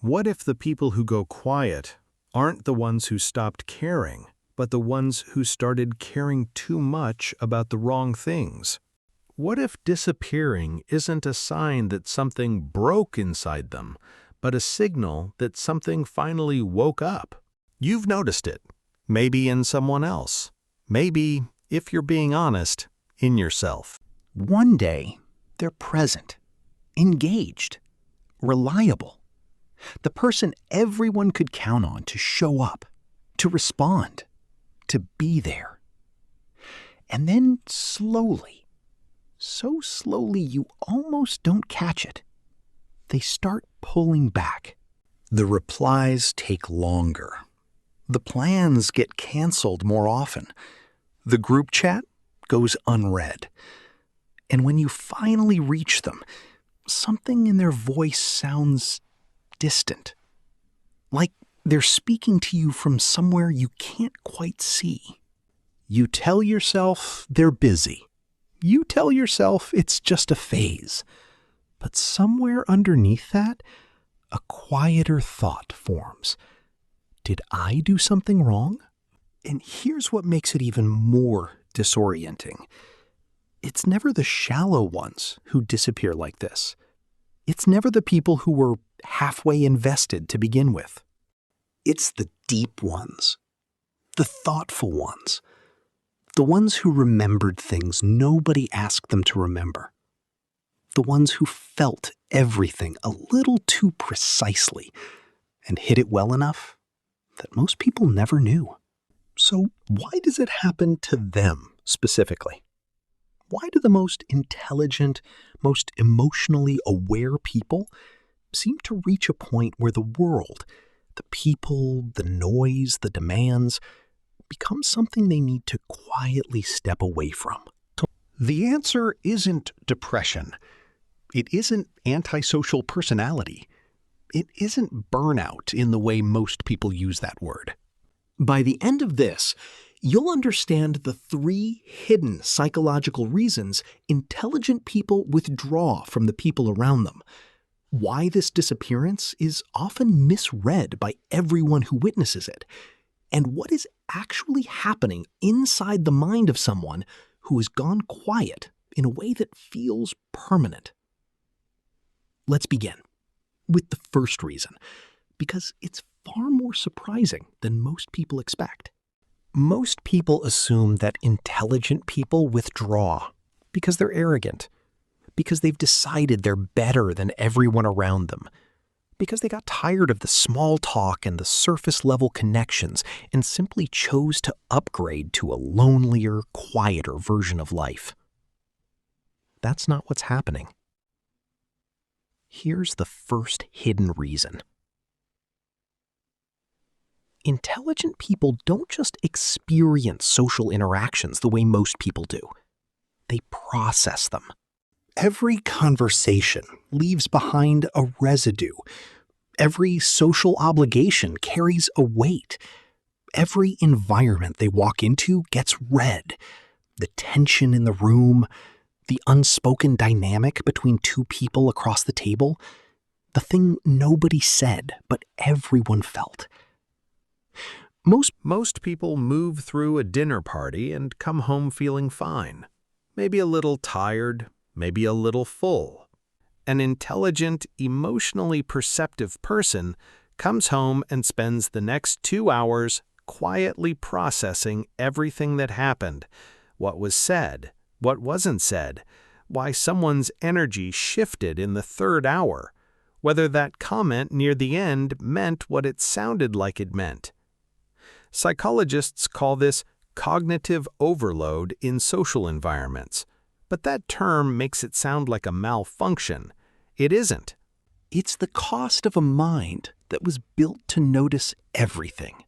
What if the people who go quiet aren't the ones who stopped caring, but the ones who started caring too much about the wrong things? What if disappearing isn't a sign that something broke inside them, but a signal that something finally woke up? You've noticed it, maybe in someone else, maybe, if you're being honest, in yourself. One day, they're present, engaged, reliable. The person everyone could count on to show up, to respond, to be there. And then slowly, so slowly you almost don't catch it, they start pulling back. The replies take longer. The plans get canceled more often. The group chat goes unread. And when you finally reach them, something in their voice sounds distant, like they're speaking to you from somewhere you can't quite see. You tell yourself they're busy. You tell yourself it's just a phase. But somewhere underneath that, a quieter thought forms. Did I do something wrong? And here's what makes it even more disorienting. It's never the shallow ones who disappear like this. It's never the people who were halfway invested to begin with. It's the deep ones, the thoughtful ones, the ones who remembered things nobody asked them to remember, the ones who felt everything a little too precisely and hid it well enough that most people never knew. So why does it happen to them specifically? Why do the most intelligent, most emotionally aware people seem to reach a point where the world, the people, the noise, the demands, become something they need to quietly step away from? The answer isn't depression. It isn't antisocial personality. It isn't burnout in the way most people use that word. By the end of this, you'll understand the 3 hidden psychological reasons intelligent people withdraw from the people around them, why this disappearance is often misread by everyone who witnesses it, and what is actually happening inside the mind of someone who has gone quiet in a way that feels permanent. Let's begin with the first reason, because it's far more surprising than most people expect. Most people assume that intelligent people withdraw because they're arrogant, because they've decided they're better than everyone around them, because they got tired of the small talk and the surface-level connections and simply chose to upgrade to a lonelier, quieter version of life. That's not what's happening. Here's the first hidden reason. Intelligent people don't just experience social interactions the way most people do. They process them. Every conversation leaves behind a residue. Every social obligation carries a weight. Every environment they walk into gets read. The tension in the room, the unspoken dynamic between 2 people across the table, the thing nobody said but everyone felt. Most people move through a dinner party and come home feeling fine. Maybe a little tired, maybe a little full. An intelligent, emotionally perceptive person comes home and spends the next 2 hours quietly processing everything that happened, what was said, what wasn't said, why someone's energy shifted in the 3rd hour, whether that comment near the end meant what it sounded like it meant. Psychologists call this cognitive overload in social environments, but that term makes it sound like a malfunction. It isn't. It's the cost of a mind that was built to notice everything.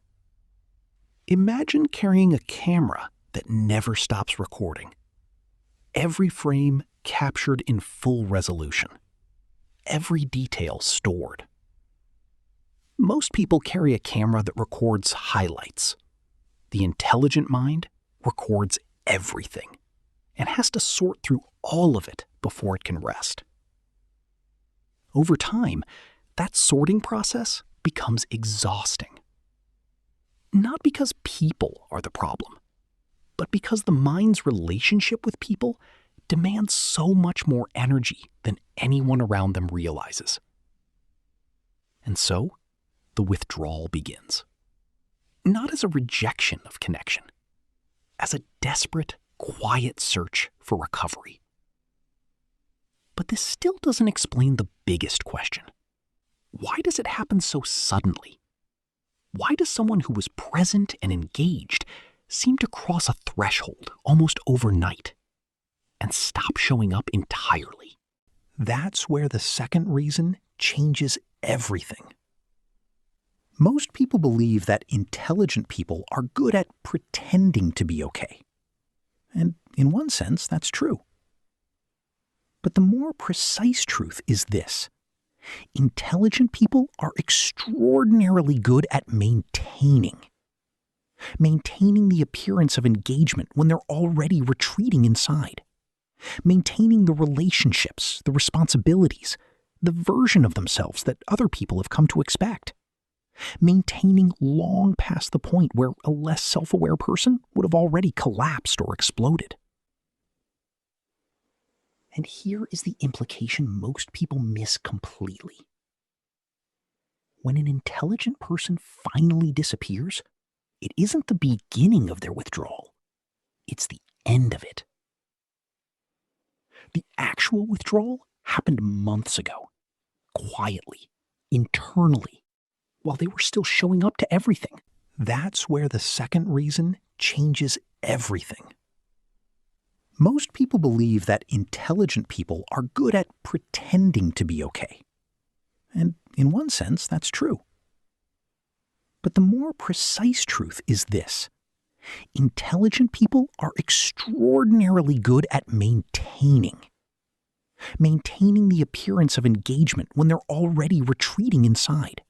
Imagine carrying a camera that never stops recording. Every frame captured in full resolution. Every detail stored. Most people carry a camera that records highlights. The intelligent mind records everything and has to sort through all of it before it can rest. Over time, that sorting process becomes exhausting. Not because people are the problem, but because the mind's relationship with people demands so much more energy than anyone around them realizes. And so, the withdrawal begins. Not as a rejection of connection, as a desperate, quiet search for recovery. But this still doesn't explain the biggest question. Why does it happen so suddenly? Why does someone who was present and engaged seem to cross a threshold almost overnight and stop showing up entirely? That's where the second reason changes everything. Most people believe that intelligent people are good at pretending to be okay. And in one sense, that's true. But the more precise truth is this: intelligent people are extraordinarily good at maintaining the appearance of engagement when they're already retreating inside, maintaining the relationships, the responsibilities, the version of themselves that other people have come to expect, maintaining long past the point where a less self-aware person would have already collapsed or exploded. And here is the implication most people miss completely. When an intelligent person finally disappears, it isn't the beginning of their withdrawal. It's the end of it. The actual withdrawal happened months ago, quietly, internally, while they were still showing up to everything. That's where the second reason changes everything. Most people believe that intelligent people are good at pretending to be okay. And in one sense, that's true. But the more precise truth is this: intelligent people are extraordinarily good at maintaining the appearance of engagement when they're already retreating inside,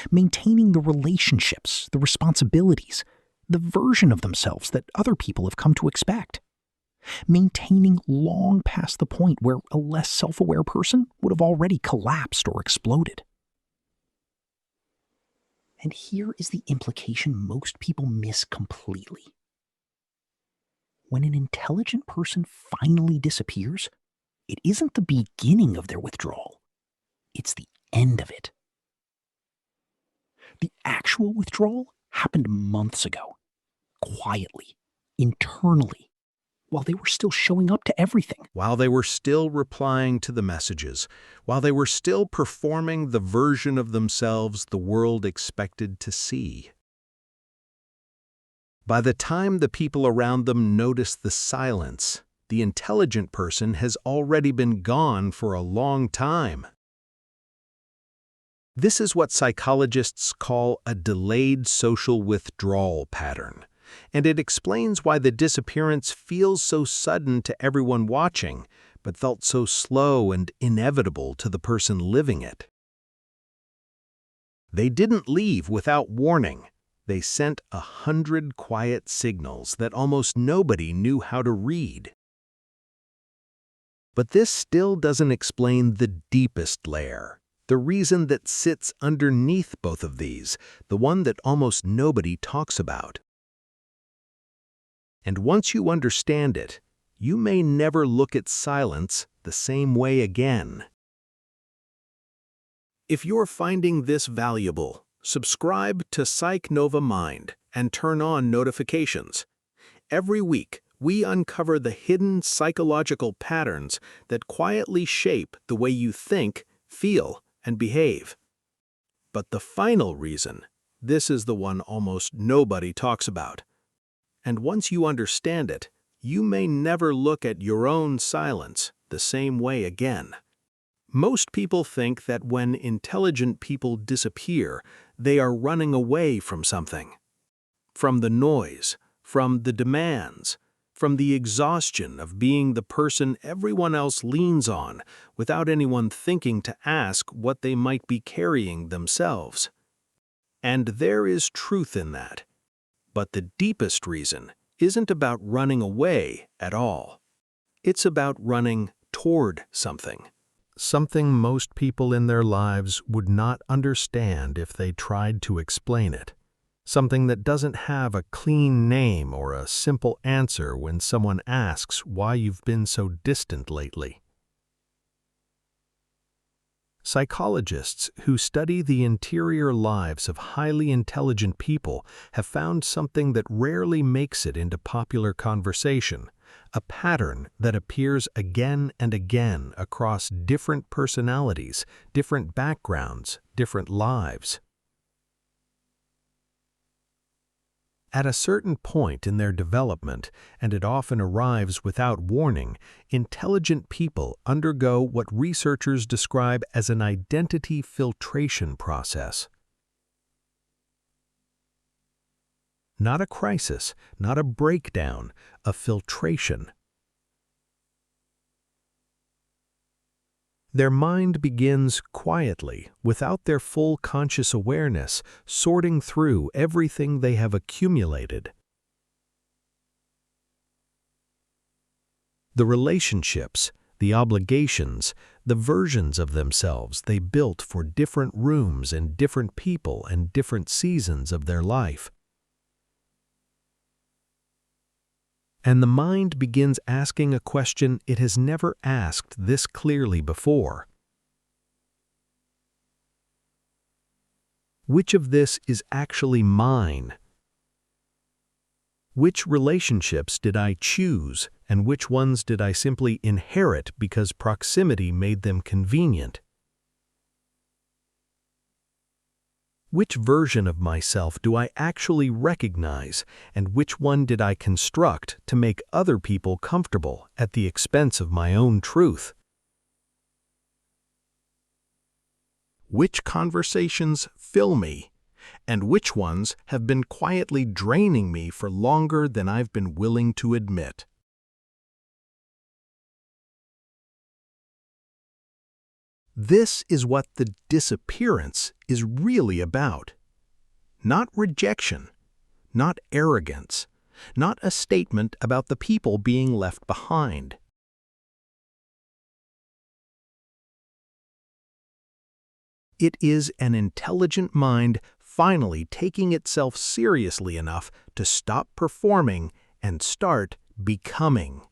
maintaining the relationships, the responsibilities, the version of themselves that other people have come to expect, maintaining long past the point where a less self-aware person would have already collapsed or exploded. And here is the implication most people miss completely. When an intelligent person finally disappears, it isn't the beginning of their withdrawal. It's the end of it. The actual withdrawal happened months ago, quietly, internally, while they were still showing up to everything. While they were still replying to the messages, while they were still performing the version of themselves the world expected to see. By the time the people around them notice the silence, the intelligent person has already been gone for a long time. This is what psychologists call a delayed social withdrawal pattern, and it explains why the disappearance feels so sudden to everyone watching, but felt so slow and inevitable to the person living it. They didn't leave without warning. They sent 100 quiet signals that almost nobody knew how to read. But this still doesn't explain the deepest layer, the reason that sits underneath both of these, the one that almost nobody talks about. And once you understand it, you may never look at silence the same way again. If you're finding this valuable, subscribe to Psych Nova Mind and turn on notifications. Every week, we uncover the hidden psychological patterns that quietly shape the way you think, feel, and behave. But the final reason, this is the one almost nobody talks about. And once you understand it, you may never look at your own silence the same way again. Most people think that when intelligent people disappear, they are running away from something. From the noise, from the demands, from the exhaustion of being the person everyone else leans on without anyone thinking to ask what they might be carrying themselves. And there is truth in that. But the deepest reason isn't about running away at all. It's about running toward something. something most people in their lives would not understand if they tried to explain it. Something that doesn't have a clean name or a simple answer when someone asks why you've been so distant lately. Psychologists who study the interior lives of highly intelligent people have found something that rarely makes it into popular conversation, a pattern that appears again and again across different personalities, different backgrounds, different lives. At a certain point in their development, and it often arrives without warning, intelligent people undergo what researchers describe as an identity filtration process. Not a crisis, not a breakdown, a filtration. Their mind begins quietly, without their full conscious awareness, sorting through everything they have accumulated. The relationships, the obligations, the versions of themselves they built for different rooms and different people and different seasons of their life. And the mind begins asking a question it has never asked this clearly before. Which of this is actually mine? Which relationships did I choose, and which ones did I simply inherit because proximity made them convenient? Which version of myself do I actually recognize, and which one did I construct to make other people comfortable at the expense of my own truth? Which conversations fill me, and which ones have been quietly draining me for longer than I've been willing to admit? This is what the disappearance is really about. Not rejection, not arrogance, not a statement about the people being left behind. It is an intelligent mind finally taking itself seriously enough to stop performing and start becoming.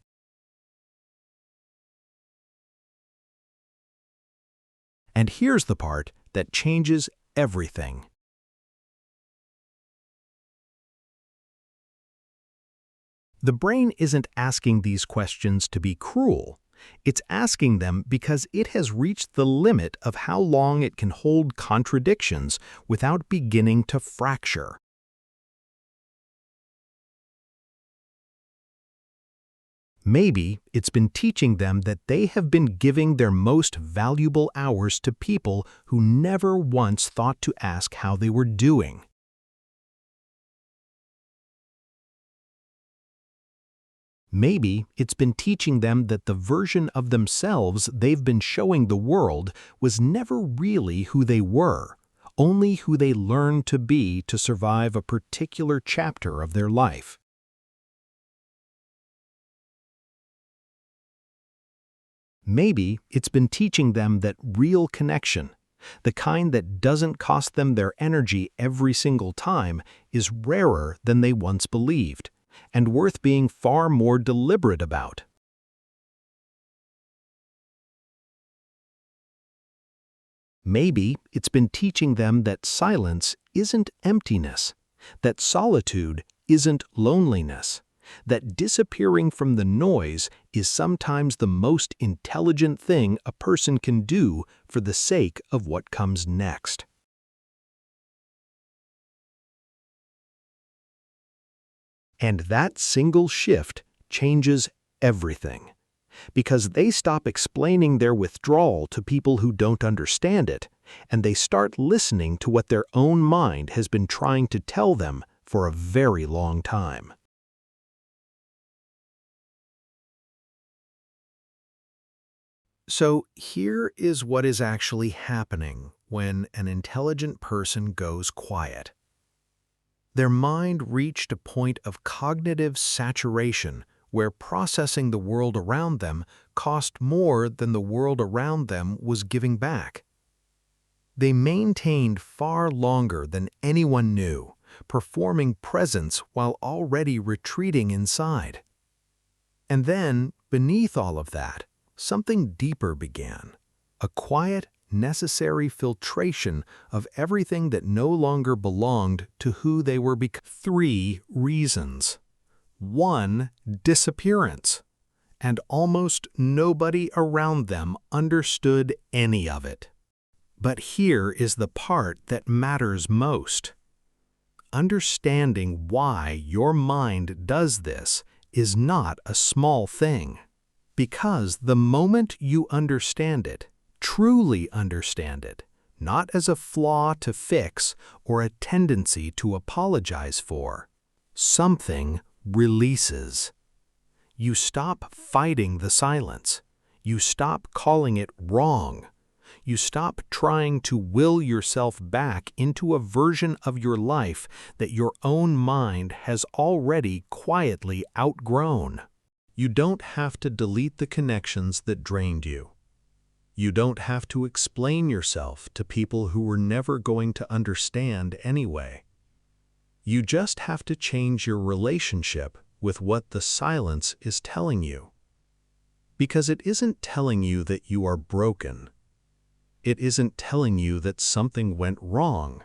And here's the part that changes everything. The brain isn't asking these questions to be cruel. It's asking them because it has reached the limit of how long it can hold contradictions without beginning to fracture. Maybe it's been teaching them that they have been giving their most valuable hours to people who never once thought to ask how they were doing. Maybe it's been teaching them that the version of themselves they've been showing the world was never really who they were, only who they learned to be to survive a particular chapter of their life. Maybe it's been teaching them that real connection, the kind that doesn't cost them their energy every single time, is rarer than they once believed, and worth being far more deliberate about. Maybe it's been teaching them that silence isn't emptiness, that solitude isn't loneliness, that disappearing from the noise is sometimes the most intelligent thing a person can do for the sake of what comes next. And that single shift changes everything, because they stop explaining their withdrawal to people who don't understand it, and they start listening to what their own mind has been trying to tell them for a very long time. So here is what is actually happening when an intelligent person goes quiet. Their mind reached a point of cognitive saturation where processing the world around them cost more than the world around them was giving back. They maintained far longer than anyone knew, performing presence while already retreating inside. And then, beneath all of that, something deeper began, a quiet, necessary filtration of everything that no longer belonged to who they were becoming. 3 reasons. 1. Disappearance. And almost nobody around them understood any of it. But here is the part that matters most. Understanding why your mind does this is not a small thing. Because the moment you understand it, truly understand it, not as a flaw to fix or a tendency to apologize for, something releases. You stop fighting the silence. You stop calling it wrong. You stop trying to will yourself back into a version of your life that your own mind has already quietly outgrown. You don't have to delete the connections that drained you. You don't have to explain yourself to people who were never going to understand anyway. You just have to change your relationship with what the silence is telling you. Because it isn't telling you that you are broken. It isn't telling you that something went wrong.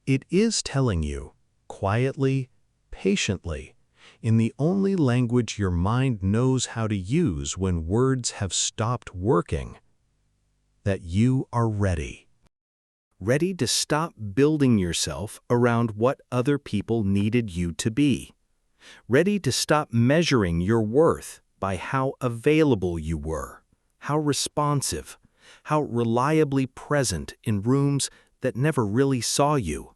It is telling you, quietly, patiently, in the only language your mind knows how to use when words have stopped working, that you are ready. Ready to stop building yourself around what other people needed you to be. Ready to stop measuring your worth by how available you were, how responsive, how reliably present in rooms that never really saw you.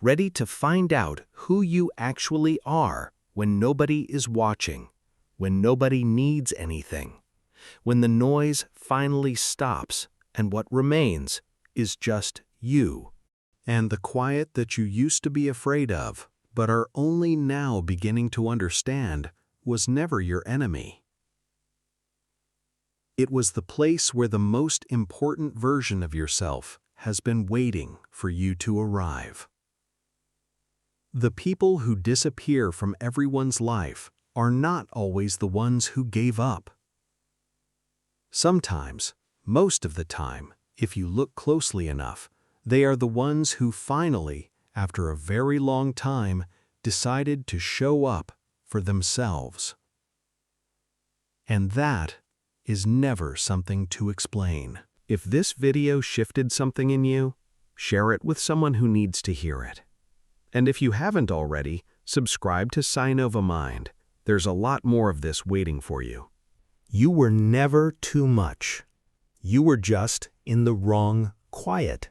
Ready to find out who you actually are when nobody is watching, when nobody needs anything, when the noise finally stops and what remains is just you. And the quiet that you used to be afraid of, but are only now beginning to understand, was never your enemy. It was the place where the most important version of yourself has been waiting for you to arrive. The people who disappear from everyone's life are not always the ones who gave up. Sometimes, most of the time, if you look closely enough, they are the ones who finally, after a very long time, decided to show up for themselves. And that is never something to explain. If this video shifted something in you, share it with someone who needs to hear it. And if you haven't already, subscribe to Sinova Mind. There's a lot more of this waiting for you. You were never too much. You were just in the wrong quiet.